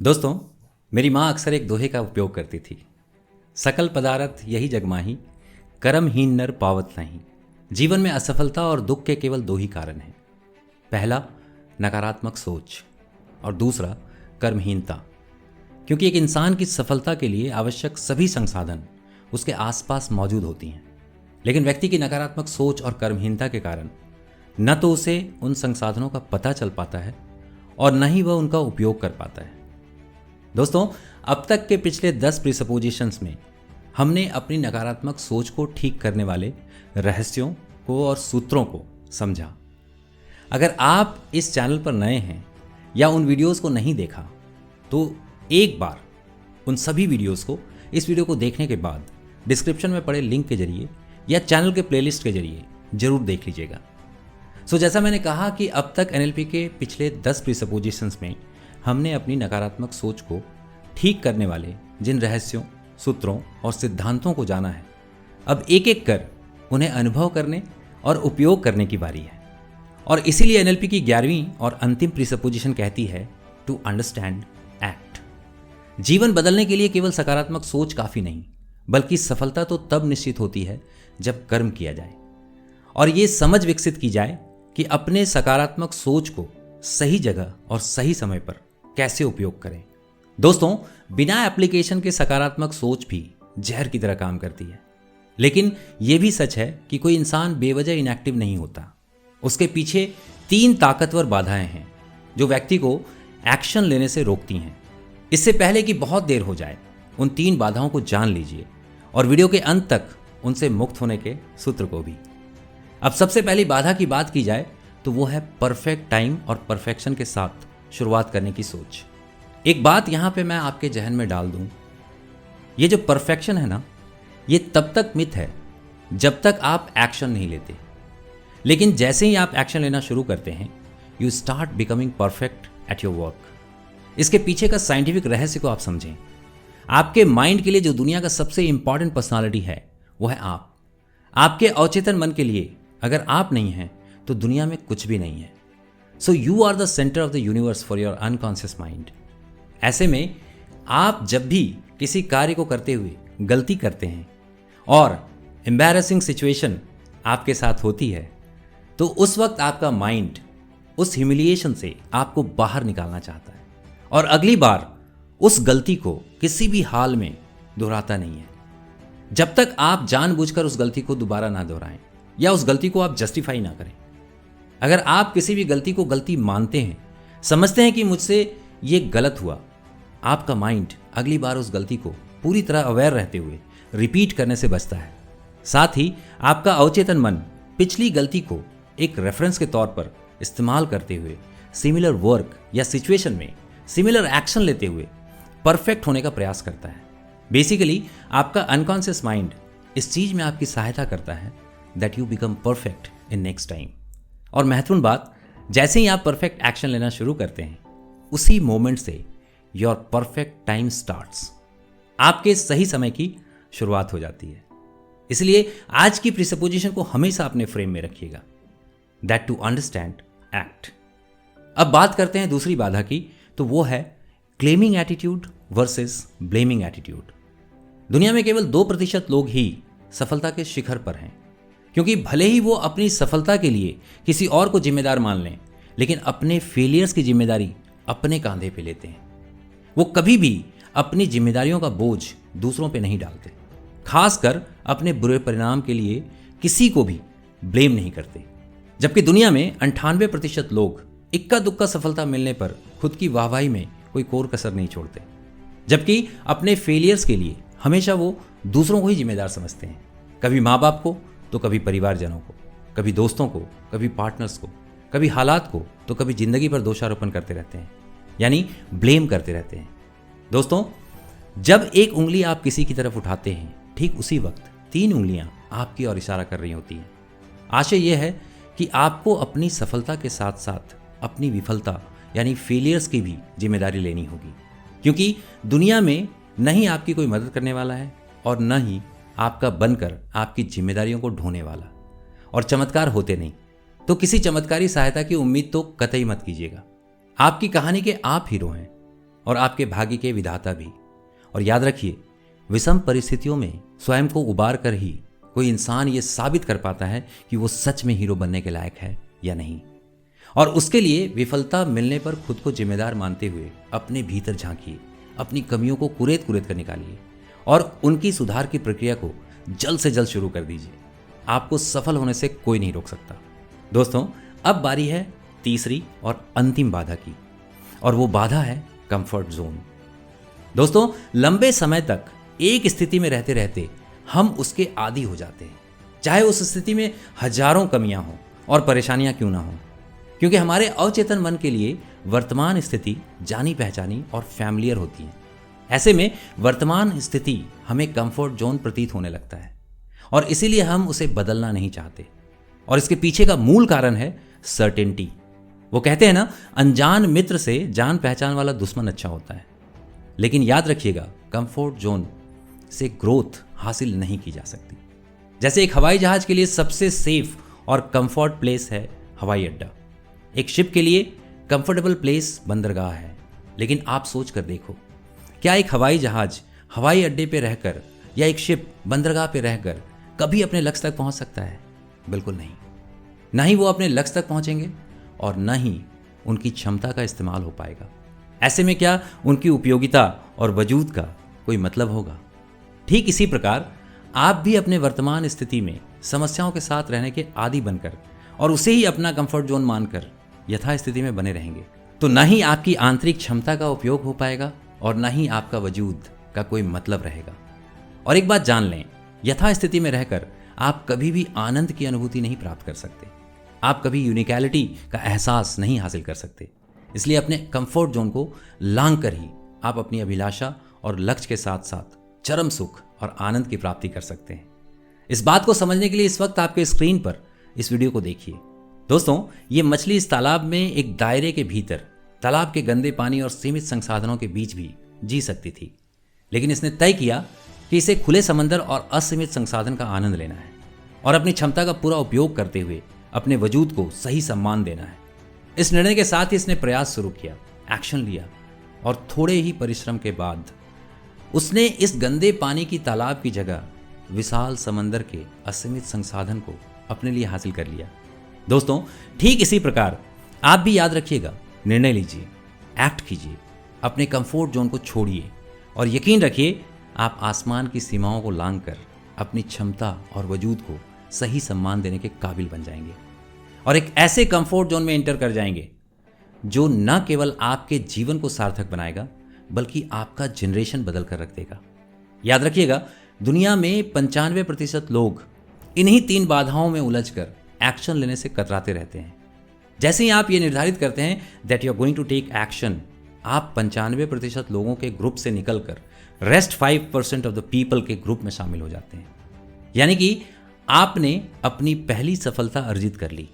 दोस्तों, मेरी माँ अक्सर एक दोहे का उपयोग करती थी। सकल पदारथ यही जगमाही, कर्महीन नर पावत नहीं। जीवन में असफलता और दुख के केवल दो ही कारण हैं। पहला, नकारात्मक सोच, और दूसरा, कर्महीनता। क्योंकि एक इंसान की सफलता के लिए आवश्यक सभी संसाधन उसके आसपास मौजूद होती हैं, लेकिन व्यक्ति की नकारात्मक सोच और कर्महीनता के कारण न तो उसे उन संसाधनों का पता चल पाता है और न ही वह उनका उपयोग कर पाता है। दोस्तों, अब तक के पिछले 10 प्रीसपोजिशंस में हमने अपनी नकारात्मक सोच को ठीक करने वाले रहस्यों को और सूत्रों को समझा। अगर आप इस चैनल पर नए हैं या उन वीडियोस को नहीं देखा, तो एक बार उन सभी वीडियोस को इस वीडियो को देखने के बाद डिस्क्रिप्शन में पड़े लिंक के जरिए या चैनल के प्लेलिस्ट के जरिए जरूर देख लीजिएगा। जैसा मैंने कहा कि अब तक एनएलपी के पिछले 10 प्रीसपोजिशंस में हमने अपनी नकारात्मक सोच को ठीक करने वाले जिन रहस्यों, सूत्रों और सिद्धांतों को जाना है, अब एक एक कर उन्हें अनुभव करने और उपयोग करने की बारी है। और इसीलिए एनएलपी की 11वीं और अंतिम प्रीसपोजिशन कहती है टू अंडरस्टैंड एक्ट। जीवन बदलने के लिए केवल सकारात्मक सोच काफी नहीं, बल्कि सफलता तो तब निश्चित होती है जब कर्म किया जाए और ये समझ विकसित की जाए कि अपने सकारात्मक सोच को सही जगह और सही समय पर कैसे उपयोग करें। दोस्तों, बिना एप्लीकेशन के सकारात्मक सोच भी जहर की तरह काम करती है। लेकिन यह भी सच है कि कोई इंसान बेवजह इनएक्टिव नहीं होता। उसके पीछे 3 ताकतवर बाधाएं हैं जो व्यक्ति को एक्शन लेने से रोकती हैं। इससे पहले कि बहुत देर हो जाए, उन 3 बाधाओं को जान लीजिए और वीडियो के अंत तक उनसे मुक्त होने के सूत्र को भी। अब सबसे पहली बाधा की बात की जाए तो वो है परफेक्ट टाइम और परफेक्शन के साथ शुरुआत करने की सोच। एक बात यहां पे मैं आपके जहन में डाल दूं, ये जो परफेक्शन है ना, ये तब तक मिथ है जब तक आप एक्शन नहीं लेते। लेकिन जैसे ही आप एक्शन लेना शुरू करते हैं, you start becoming perfect at your work. इसके पीछे का साइंटिफिक रहस्य को आप समझें। आपके माइंड के लिए जो दुनिया का सबसे इंपॉर्टेंट पर्सनालिटी है वो है आप। आपके अवचेतन मन के लिए अगर आप नहीं हैं तो दुनिया में कुछ भी नहीं है। So you are the centre of the universe for your unconscious mind. ऐसे में आप जब भी किसी कार्य को करते हुए गलती करते हैं और एम्बैरेसिंग सिचुएशन आपके साथ होती है, तो उस वक्त आपका माइंड उस ह्यूमिलिएशन से आपको बाहर निकालना चाहता है और अगली बार उस गलती को किसी भी हाल में दोहराता नहीं है, जब तक आप जानबूझकर उस गलती को दोबारा ना दोहराएं या उस गलती को आप जस्टिफाई ना करें। अगर आप किसी भी गलती को गलती मानते हैं, समझते हैं कि मुझसे ये गलत हुआ, आपका माइंड अगली बार उस गलती को पूरी तरह अवेयर रहते हुए रिपीट करने से बचता है। साथ ही आपका अवचेतन मन पिछली गलती को एक रेफरेंस के तौर पर इस्तेमाल करते हुए सिमिलर वर्क या सिचुएशन में सिमिलर एक्शन लेते हुए परफेक्ट होने का प्रयास करता है। बेसिकली आपका अनकॉन्शियस माइंड इस चीज में आपकी सहायता करता है that you become perfect in next time. और महत्वपूर्ण बात, जैसे ही आप परफेक्ट एक्शन लेना शुरू करते हैं, उसी मोमेंट से योर परफेक्ट टाइम स्टार्ट्स। आपके सही समय की शुरुआत हो जाती है। इसलिए आज की प्रीसपोजिशन को हमेशा अपने फ्रेम में रखिएगा, दैट टू अंडरस्टैंड एक्ट। अब बात करते हैं दूसरी बाधा की, तो वो है claiming attitude versus blaming attitude. दुनिया में केवल 2% लोग ही सफलता के शिखर पर हैं, क्योंकि भले ही वो अपनी सफलता के लिए किसी और को जिम्मेदार मान लें, लेकिन अपने फेलियर्स की जिम्मेदारी अपने कांधे पे लेते हैं। वो कभी भी अपनी जिम्मेदारियों का बोझ दूसरों पे नहीं डालते, खासकर अपने बुरे परिणाम के लिए किसी को भी ब्लेम नहीं करते। जबकि दुनिया में 98% लोग इक्का दुक्का सफलता मिलने पर खुद की वाहवाही में कोई कोर कसर नहीं छोड़ते, जबकि अपने फेलियर्स के लिए हमेशा वो दूसरों को ही जिम्मेदार समझते हैं। कभी माँ बाप को तो कभी परिवारजनों को, कभी दोस्तों को, कभी पार्टनर्स को, कभी हालात को, तो कभी जिंदगी पर दोषारोपण करते रहते हैं, यानी ब्लेम करते रहते हैं। दोस्तों, जब एक उंगली आप किसी की तरफ उठाते हैं, ठीक उसी वक्त 3 उंगलियां आपकी ओर इशारा कर रही होती हैं। आशय यह है कि आपको अपनी सफलता के साथ साथ अपनी विफलता यानी फेलियर्स की भी जिम्मेदारी लेनी होगी, क्योंकि दुनिया में न ही आपकी कोई मदद करने वाला है और न ही आपका बनकर आपकी जिम्मेदारियों को ढोने वाला। और चमत्कार होते नहीं, तो किसी चमत्कारी सहायता की उम्मीद तो कतई मत कीजिएगा। आपकी कहानी के आप हीरो हैं, और आपके भाग्य के विधाता भी। और याद रखिए, विषम परिस्थितियों में स्वयं को उबार कर ही कोई इंसान ये साबित कर पाता है कि वो सच में हीरो बनने के लायक है या नहीं। और उसके लिए विफलता मिलने पर खुद को जिम्मेदार मानते हुए अपने भीतर झांकिए, अपनी कमियों को कुरेद कुरेद कर निकालिए और उनकी सुधार की प्रक्रिया को जल्द से जल्द शुरू कर दीजिए। आपको सफल होने से कोई नहीं रोक सकता। दोस्तों, अब बारी है तीसरी और अंतिम बाधा की, और वो बाधा है कंफर्ट जोन। दोस्तों, लंबे समय तक एक स्थिति में रहते रहते हम उसके आदी हो जाते हैं, चाहे उस स्थिति में हजारों कमियां हों और परेशानियां क्यों ना हों, क्योंकि हमारे अवचेतन मन के लिए वर्तमान स्थिति जानी पहचानी और फैमिलियर होती है। ऐसे में वर्तमान स्थिति हमें कंफर्ट जोन प्रतीत होने लगता है और इसीलिए हम उसे बदलना नहीं चाहते। और इसके पीछे का मूल कारण है सर्टेनिटी। वो कहते हैं ना, अनजान मित्र से जान पहचान वाला दुश्मन अच्छा होता है। लेकिन याद रखिएगा, कंफर्ट जोन से ग्रोथ हासिल नहीं की जा सकती। जैसे एक हवाई जहाज के लिए सबसे सेफ और कंफर्ट प्लेस है हवाई अड्डा, एक शिप के लिए कंफर्टेबल प्लेस बंदरगाह है। लेकिन आप सोच कर देखो, क्या एक हवाई जहाज हवाई अड्डे पे रहकर या एक शिप बंदरगाह पे रहकर कभी अपने लक्ष्य तक पहुंच सकता है? बिल्कुल नहीं। ना ही वो अपने लक्ष्य तक पहुंचेंगे और ना ही उनकी क्षमता का इस्तेमाल हो पाएगा। ऐसे में क्या उनकी उपयोगिता और वजूद का कोई मतलब होगा? ठीक इसी प्रकार आप भी अपने वर्तमान स्थिति में समस्याओं के साथ रहने के आदी बनकर और उसे ही अपना कंफर्ट जोन मानकर यथास्थिति में बने रहेंगे तो ना ही आपकी आंतरिक क्षमता का उपयोग हो पाएगा और ना ही आपका वजूद का कोई मतलब रहेगा। और एक बात जान लें, यथास्थिति में रहकर आप कभी भी आनंद की अनुभूति नहीं प्राप्त कर सकते। आप कभी यूनिकैलिटी का एहसास नहीं हासिल कर सकते। इसलिए अपने कंफर्ट जोन को लांघ कर ही आप अपनी अभिलाषा और लक्ष्य के साथ साथ चरम सुख और आनंद की प्राप्ति कर सकते हैं। इस बात को समझने के लिए इस वक्त आपके स्क्रीन पर इस वीडियो को देखिए। दोस्तों, ये मछली इस तालाब में एक दायरे के भीतर तालाब के गंदे पानी और सीमित संसाधनों के बीच भी जी सकती थी, लेकिन इसने तय किया कि इसे खुले समंदर और असीमित संसाधन का आनंद लेना है और अपनी क्षमता का पूरा उपयोग करते हुए अपने वजूद को सही सम्मान देना है। इस निर्णय के साथ ही इसने प्रयास शुरू किया, एक्शन लिया और थोड़े ही परिश्रम के बाद उसने इस गंदे पानी की तालाब की जगह विशाल समंदर के असीमित संसाधन को अपने लिए हासिल कर लिया। दोस्तों, ठीक इसी प्रकार आप भी याद रखिएगा, निर्णय लीजिए, एक्ट कीजिए, अपने कंफर्ट जोन को छोड़िए और यकीन रखिए आप आसमान की सीमाओं को लांघकर अपनी क्षमता और वजूद को सही सम्मान देने के काबिल बन जाएंगे और एक ऐसे कंफर्ट जोन में एंटर कर जाएंगे जो न केवल आपके जीवन को सार्थक बनाएगा बल्कि आपका जनरेशन बदल कर रख देगा। याद रखिएगा, दुनिया में 95% लोग इन्हीं 3 बाधाओं में उलझकर एक्शन लेने से कतराते रहते हैं। जैसे ही आप ये निर्धारित करते हैं that you are going to take action, आप 95% लोगों के ग्रुप से निकलकर रेस्ट 5% ऑफ द पीपल के ग्रुप में शामिल हो जाते हैं। यानी कि आपने अपनी पहली सफलता अर्जित कर ली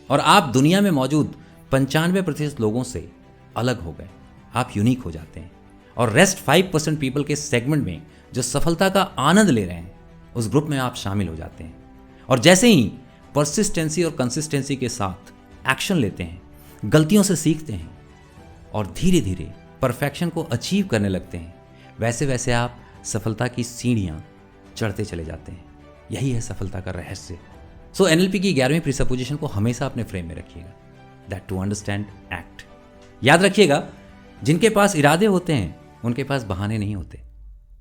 और आप दुनिया में मौजूद 95% लोगों से अलग हो गए। आप यूनिक हो जाते हैं और रेस्ट 5% पीपल के सेगमेंट में जो सफलता का आनंद ले रहे हैं उस ग्रुप में आप शामिल हो जाते हैं। और जैसे ही परसिस्टेंसी और कंसिस्टेंसी के साथ एक्शन लेते हैं, गलतियों से सीखते हैं और धीरे धीरे परफेक्शन को अचीव करने लगते हैं, वैसे वैसे आप सफलता की सीढ़ियाँ चढ़ते चले जाते हैं। यही है सफलता का रहस्य। सो NLP की 11वीं प्रीसपोजिशन को हमेशा अपने फ्रेम में रखिएगा, दैट टू अंडरस्टैंड एक्ट। याद रखिएगा, जिनके पास इरादे होते हैं उनके पास बहाने नहीं होते।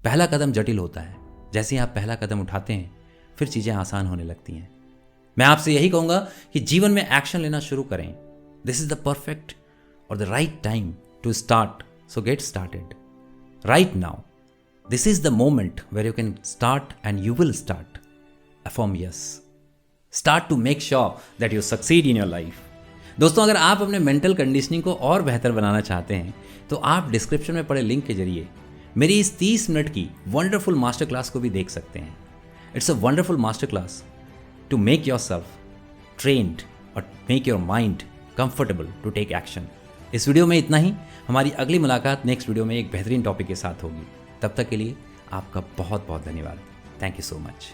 पहला कदम जटिल होता है, जैसे ही आप पहला कदम उठाते हैं फिर चीज़ें आसान होने लगती हैं। मैं आपसे यही कहूँगा कि जीवन में एक्शन लेना शुरू करें। दिस इज द परफेक्ट और the right time to start, so get started right now. This is the moment where you can start and you will start. Affirm yes. Start to make sure that you succeed in your life. दोस्तों, अगर आप अपने mental conditioning को और बेहतर बनाना चाहते हैं तो आप डिस्क्रिप्शन में पड़े लिंक के जरिए मेरी इस 30 मिनट की वंडरफुल मास्टर क्लास को भी देख सकते हैं। It's a wonderful master class to make yourself trained और make your mind comfortable to take action. इस वीडियो में इतना ही। हमारी अगली मुलाकात नेक्स्ट वीडियो में एक बेहतरीन टॉपिक के साथ होगी। तब तक के लिए आपका बहुत बहुत धन्यवाद। Thank you so much.